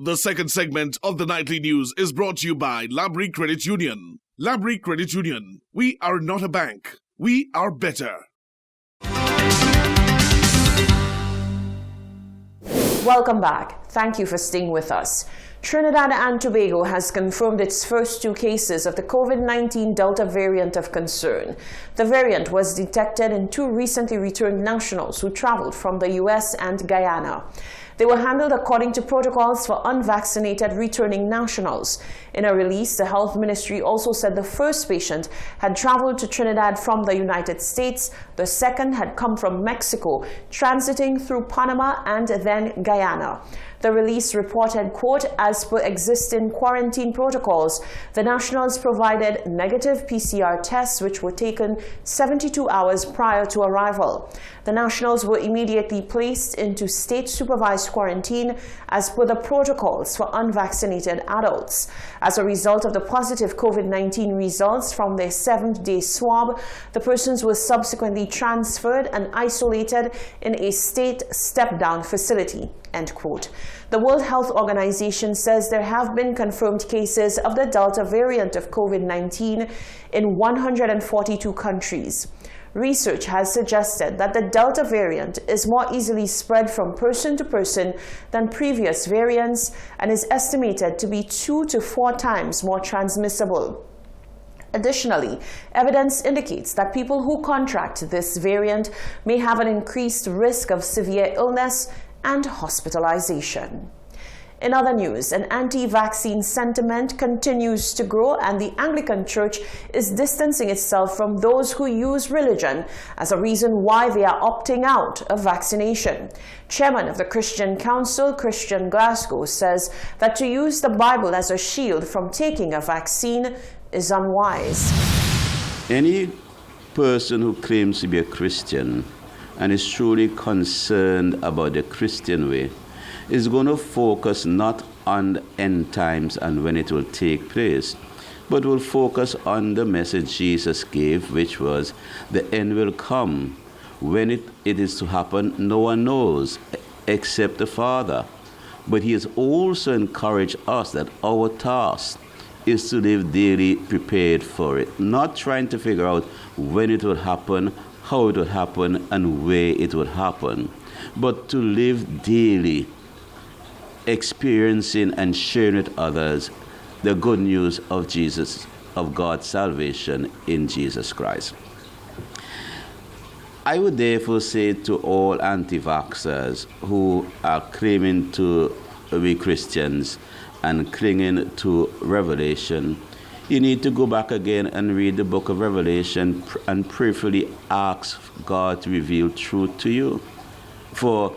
The second segment of the Nightly News is brought to you by Labrie Credit Union. Labrie Credit Union. We are not a bank. We are better. Welcome back. Thank you for staying with us. Trinidad and Tobago has confirmed its first 2 cases of the COVID-19 Delta variant of concern. The variant was detected in 2 recently returned nationals who traveled from the U.S. and Guyana. They were handled according to protocols for unvaccinated returning nationals. In a release, the Health Ministry also said the first patient had traveled to Trinidad from the United States, the second had come from Mexico, transiting through Panama and then Guyana. The release reported, quote, as per existing quarantine protocols, the nationals provided negative PCR tests which were taken 72 hours prior to arrival. The nationals were immediately placed into state-supervised quarantine as per the protocols for unvaccinated adults. As a result of the positive COVID-19 results from their 7th-day swab, the persons were subsequently transferred and isolated in a state step-down facility. End quote. The World Health Organization says there have been confirmed cases of the Delta variant of COVID-19 in 142 countries. Research has suggested that the Delta variant is more easily spread from person to person than previous variants and is estimated to be 2 to 4 times more transmissible. Additionally, evidence indicates that people who contract this variant may have an increased risk of severe illness and hospitalization. In other news, an anti-vaccine sentiment continues to grow, and the Anglican Church is distancing itself from those who use religion as a reason why they are opting out of vaccination. Chairman of the Christian Council, Christian Glasgow, says that to use the Bible as a shield from taking a vaccine is unwise. Any person who claims to be a Christian and is truly concerned about the Christian way is going to focus not on the end times and when it will take place, but will focus on the message Jesus gave, which was the end will come. When it is to happen, no one knows except the Father. But he has also encouraged us that our task is to live daily prepared for it, not trying to figure out when it will happen, how it will happen, and where it will happen, but to live daily experiencing and sharing with others the good news of Jesus, of God's salvation in Jesus Christ. I would therefore say to all anti-vaxxers who are claiming to be Christians and clinging to Revelation, you need to go back again and read the book of Revelation and prayerfully ask God to reveal truth to you. For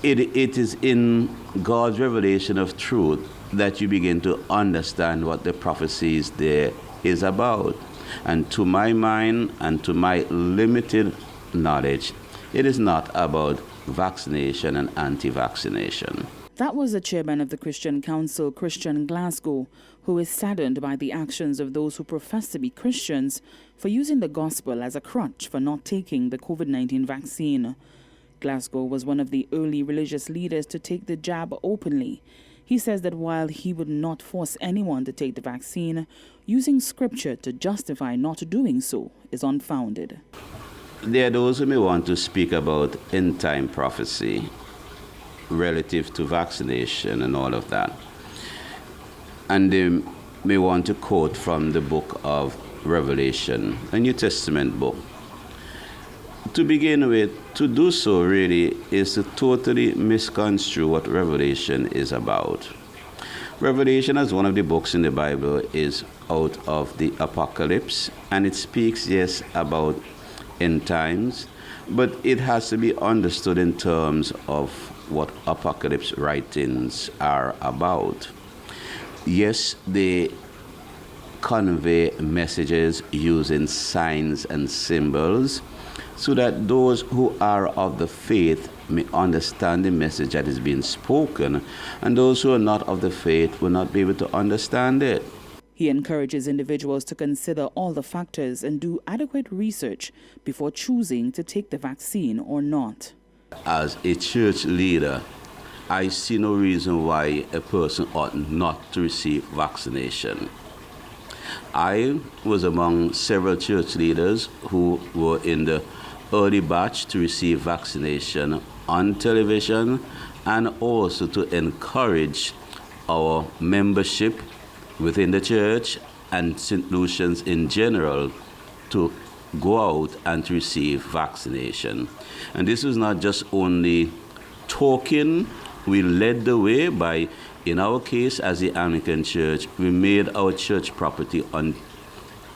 it is in God's revelation of truth that you begin to understand what the prophecies there is about. And to my mind and to my limited knowledge, it is not about vaccination and anti-vaccination. That was the chairman of the Christian Council, Christian Glasgow, who is saddened by the actions of those who profess to be Christians for using the gospel as a crutch for not taking the COVID-19 vaccine. Glasgow was one of the early religious leaders to take the jab openly. He says that while he would not force anyone to take the vaccine, using scripture to justify not doing so is unfounded. There are those who may want to speak about end-time prophecy relative to vaccination and all of that. And they may want to quote from the book of Revelation, a New Testament book. To begin with, to do so really is to totally misconstrue what Revelation is about. Revelation, as one of the books in the Bible, is out of the Apocalypse, and it speaks, yes, about end times, but it has to be understood in terms of what Apocalypse writings are about. Yes, they convey messages using signs and symbols, so that those who are of the faith may understand the message that is being spoken, and those who are not of the faith will not be able to understand it. He encourages individuals to consider all the factors and do adequate research before choosing to take the vaccine or not. As a church leader, I see no reason why a person ought not to receive vaccination. I was among several church leaders who were in the early batch to receive vaccination on television, and also to encourage our membership within the church and St. Lucians in general to go out and to receive vaccination. And this was not just only talking. We led the way by, in our case as the Anglican Church, we made our church property on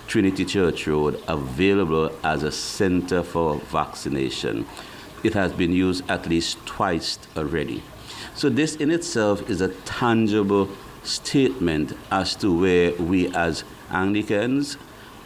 Trinity Church Road available as a center for vaccination. It has been used at least twice already. So this in itself is a tangible statement as to where we as Anglicans,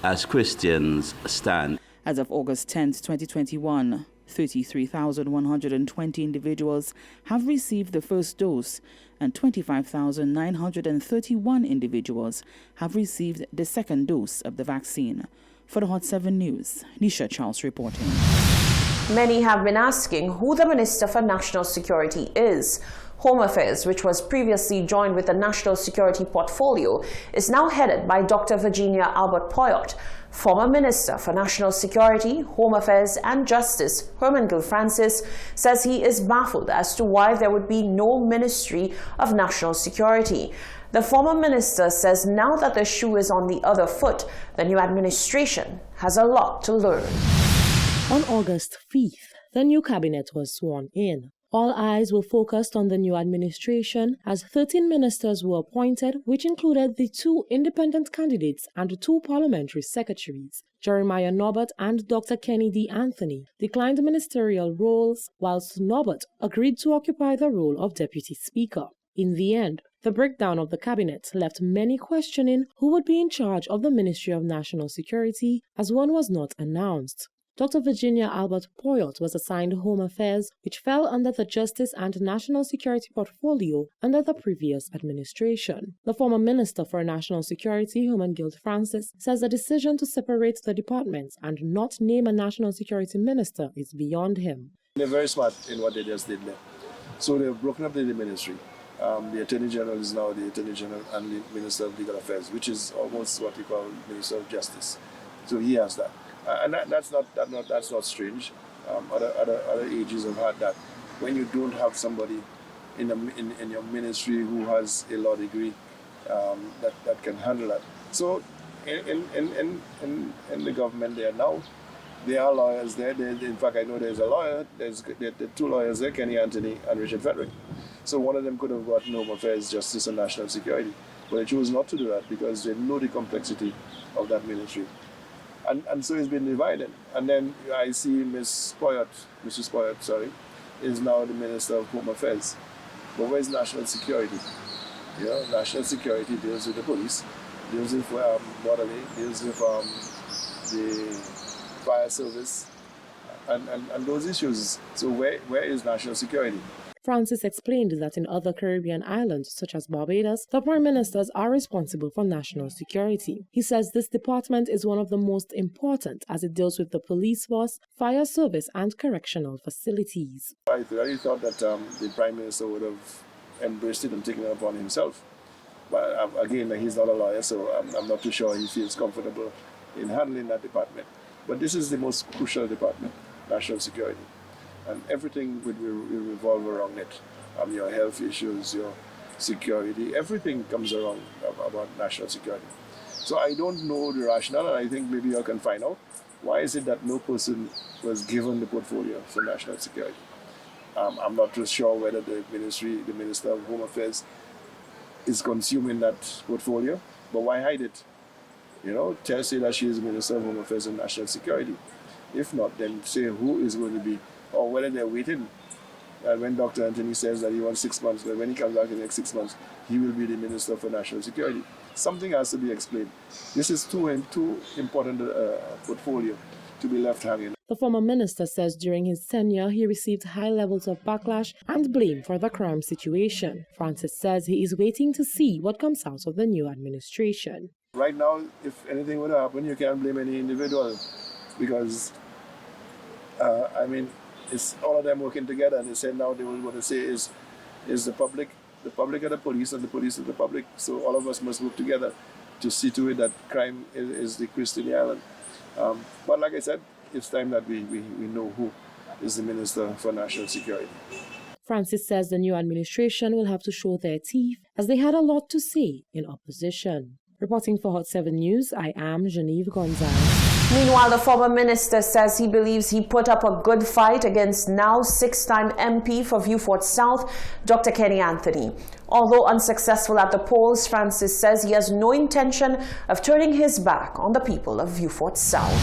as Christians, stand. As of August 10th, 2021, 33,120 individuals have received the first dose and 25,931 individuals have received the second dose of the vaccine. For the Hot 7 News, Nisha Charles reporting. Many have been asking who the Minister for National Security is. Home Affairs, which was previously joined with the National Security Portfolio, is now headed by Dr. Virginia Albert Poyott. Former Minister for National Security, Home Affairs and Justice, Herman Gill Francis, says he is baffled as to why there would be no Ministry of National Security. The former minister says now that the shoe is on the other foot, the new administration has a lot to learn. On August 5th, the new cabinet was sworn in. All eyes were focused on the new administration as 13 ministers were appointed, which included the 2 independent candidates and 2 parliamentary secretaries. Jeremiah Norbert and Dr. Kenny D. Anthony declined ministerial roles, whilst Norbert agreed to occupy the role of Deputy Speaker. In the end, the breakdown of the cabinet left many questioning who would be in charge of the Ministry of National Security, as one was not announced. Dr. Virginia Albert Poyott was assigned Home Affairs, which fell under the Justice and National Security Portfolio under the previous administration. The former Minister for National Security, Herman Gill Francis, says the decision to separate the departments and not name a National Security Minister is beyond him. They're very smart in what they just did there. So they've broken up the ministry. The Attorney General is now the Attorney General and the Minister of Legal Affairs, which is almost what we call Minister of Justice. So he has that. And that's not strange. Other ages have had that. When you don't have somebody in your ministry who has a law degree that can handle that. So in the government there now, there are lawyers there. In fact, I know there's a lawyer. There's 2 lawyers there, Kenny Anthony and Richard Frederick. So one of them could have gotten Home Affairs, Justice and National Security. But they chose not to do that because they know the complexity of that ministry. And so it's been divided. And then I see Mrs. Poyott, is now the Minister of Home Affairs. But where's National Security? You know, National Security deals with the police, deals with borderly, deals with the fire service, and those issues. So where is National Security? Francis explained that in other Caribbean islands, such as Barbados, the prime ministers are responsible for national security. He says this department is one of the most important as it deals with the police force, fire service, and correctional facilities. I really thought that the prime minister would have embraced it and taken it upon himself. But again, he's not a lawyer, so I'm not too sure he feels comfortable in handling that department. But this is the most crucial department, national security. And everything will revolve around it. Your health issues, your security, everything comes around about national security. So I don't know the rationale, and I think maybe you can find out. Why is it that no person was given the portfolio for national security? I'm not too sure whether the Minister of Home Affairs is consuming that portfolio, but why hide it? You know, say that she is Minister of Home Affairs and National Security. If not, then say who is going to be, or whether they're waiting. And when Dr. Anthony says that he wants 6 months, but when he comes back in the next 6 months, he will be the Minister for National Security. Something has to be explained. This is too important portfolio to be left hanging. The former minister says during his tenure, he received high levels of backlash and blame for the crime situation. Francis says he is waiting to see what comes out of the new administration. Right now, if anything would happen, you can't blame any individual because, it's all of them working together, and they said now they will what to say is is the public and the police, and the police and the public. So all of us must work together to see to it that crime is decreased in the island. But like I said, it's time that we know who is the Minister for National Security. Francis says the new administration will have to show their teeth as they had a lot to say in opposition. Reporting for Hot 7 News, I am Genevieve Gonzalez. Meanwhile, the former minister says he believes he put up a good fight against now 6-time MP for Vieux Fort South, Dr. Kenny Anthony. Although unsuccessful at the polls, Francis says he has no intention of turning his back on the people of Vieux Fort South.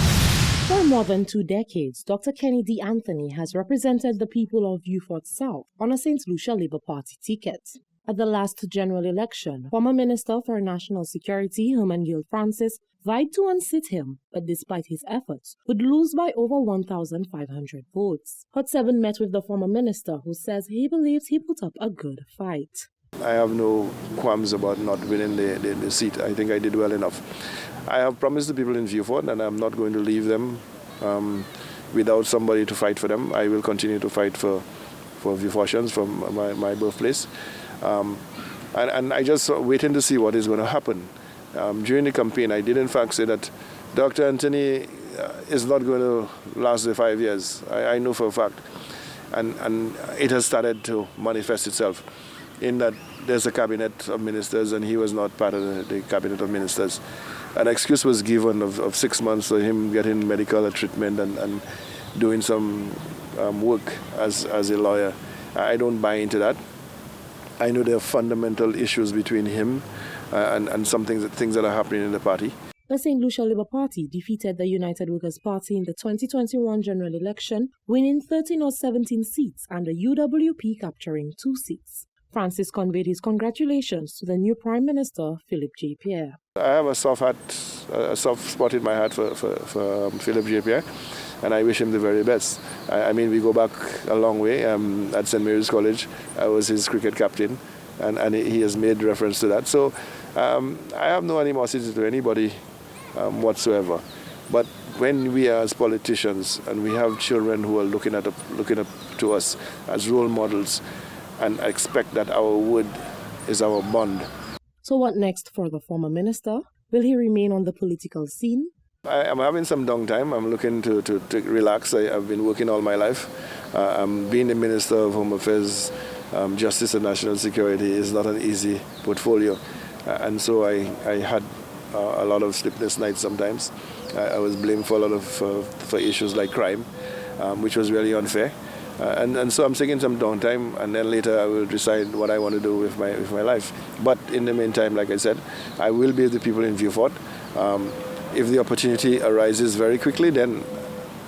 For more than 2 decades, Dr. Kenny D. Anthony has represented the people of Vieux Fort South on a St. Lucia Labour Party ticket. At the last general election, former Minister for National Security Herman Gill Francis vied to unseat him, but despite his efforts, would lose by over 1,500 votes. Hot 7 met with the former minister, who says he believes he put up a good fight. I have no qualms about not winning the seat. I think I did well enough. I have promised the people in Vieux Fort, and I'm not going to leave them without somebody to fight for them. I will continue to fight for Vieux Fortians from my birthplace. And I just waiting to see what is going to happen. During the campaign, I did in fact say that Dr. Anthony is not going to last the 5 years. I know for a fact. And it has started to manifest itself in that there's a cabinet of ministers and he was not part of the cabinet of ministers. An excuse was given of 6 months for him getting medical treatment and doing some work as a lawyer. I don't buy into that. I know there are fundamental issues between him and some things that are happening in the party. The St. Lucia Labour Party defeated the United Workers' Party in the 2021 general election, winning 13 or 17 seats and the UWP capturing 2 seats. Francis conveyed his congratulations to the new Prime Minister, Philip J. Pierre. I have a soft spot in my heart for Philip J. Pierre, and I wish him the very best. I mean, we go back a long way. At St. Mary's College, I was his cricket captain, and he has made reference to that. So I have no animosity to anybody whatsoever. But when we are as politicians and we have children who are looking up to us as role models, and I expect that our word is our bond. So what next for the former minister? Will he remain on the political scene? I'm having some downtime. I'm looking to relax. I've been working all my life. Being the Minister of Home Affairs, Justice and National Security is not an easy portfolio. And so I had a lot of sleepless nights sometimes. I was blamed for a lot of for issues like crime, which was really unfair. And so I'm taking some downtime, and then later I will decide what I want to do with my life. But in the meantime, like I said, I will be with the people in Vieux Fort. If the opportunity arises very quickly, then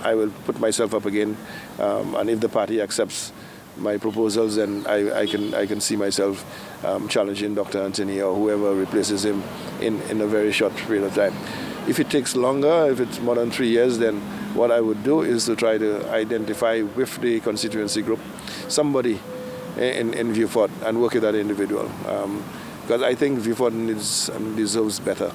I will put myself up again. And if the party accepts my proposals, then I can see myself challenging Dr. Anthony or whoever replaces him in a very short period of time. If it takes longer, if it's more than 3 years, then what I would do is to try to identify with the constituency group somebody in Vieux Fort and work with that individual. Because I think Vieux Fort needs and deserves better.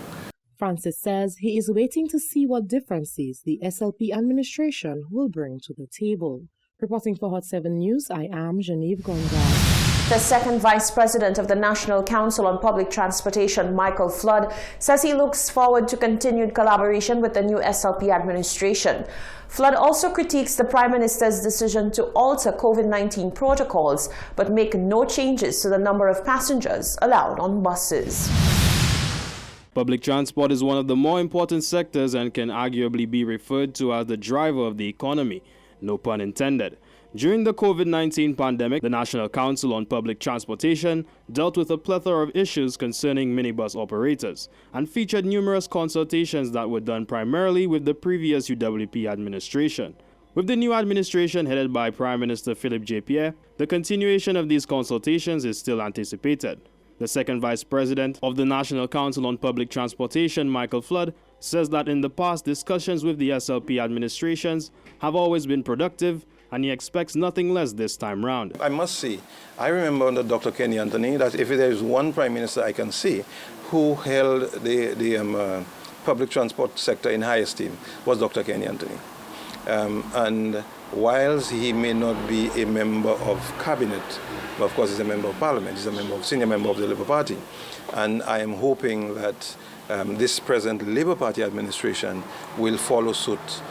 Francis says he is waiting to see what differences the SLP administration will bring to the table. Reporting for Hot 7 News, I am Genevieve Gonzalez. The second Vice President of the National Council on Public Transportation, Michael Flood, says he looks forward to continued collaboration with the new SLP administration. Flood also critiques the Prime Minister's decision to alter COVID-19 protocols but make no changes to the number of passengers allowed on buses. Public transport is one of the more important sectors and can arguably be referred to as the driver of the economy. No pun intended. During the COVID-19 pandemic, the National Council on Public Transportation dealt with a plethora of issues concerning minibus operators and featured numerous consultations that were done primarily with the previous UWP administration. With the new administration headed by Prime Minister Philip J. Pierre, the continuation of these consultations is still anticipated. The second Vice President of the National Council on Public Transportation, Michael Flood, says that in the past discussions with the SLP administrations have always been productive, and he expects nothing less this time round. I must say, I remember under Dr. Kenny Anthony that if there is one Prime Minister I can see who held the public transport sector in high esteem was Dr. Kenny Anthony. And whilst he may not be a member of cabinet, but of course he's a member of parliament, he's a senior member of the Labour Party. And I am hoping that this present Labour Party administration will follow suit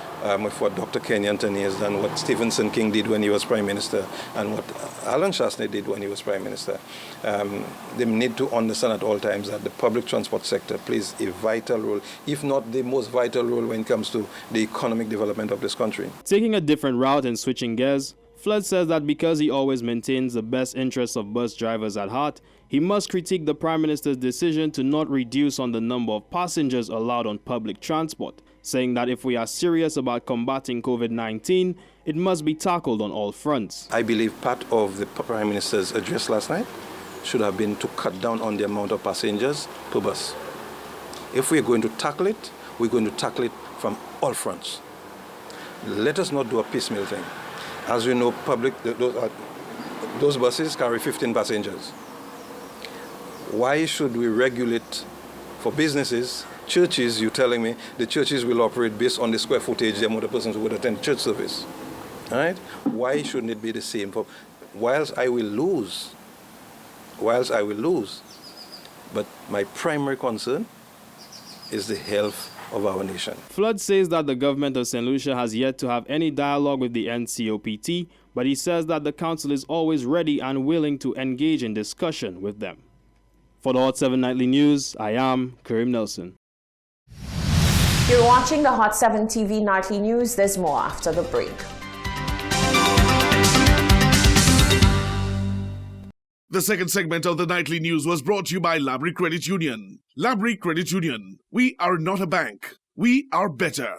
with what Dr. Kenny Anthony has done, what Stephenson King did when he was Prime Minister, and what Alan Shastney did when he was Prime Minister. They need to understand at all times that the public transport sector plays a vital role, if not the most vital role when it comes to the economic development of this country. Taking a different route and switching gears, Flood says that because he always maintains the best interests of bus drivers at heart, he must critique the Prime Minister's decision to not reduce on the number of passengers allowed on public transport, saying that if we are serious about combating COVID-19, it must be tackled on all fronts. I believe part of the Prime Minister's address last night should have been to cut down on the amount of passengers per bus. If we're going to tackle it, we're going to tackle it from all fronts. Let us not do a piecemeal thing. As we know, those buses carry 15 passengers. Why should we regulate for businesses? Churches, you're telling me the churches will operate based on the square footage the amount of persons who would attend church service. All right? Why shouldn't it be the same? For whilst I will lose, but my primary concern is the health of our nation. Flood says that the government of St. Lucia has yet to have any dialogue with the NCOPT, but he says that the council is always ready and willing to engage in discussion with them. For the Hot 7 Nightly News, I am Karim Nelson. You're watching the Hot 7 TV Nightly News. There's more after the break. The second segment of the Nightly News was brought to you by Labrie Credit Union. Labrie Credit Union. We are not a bank. We are better.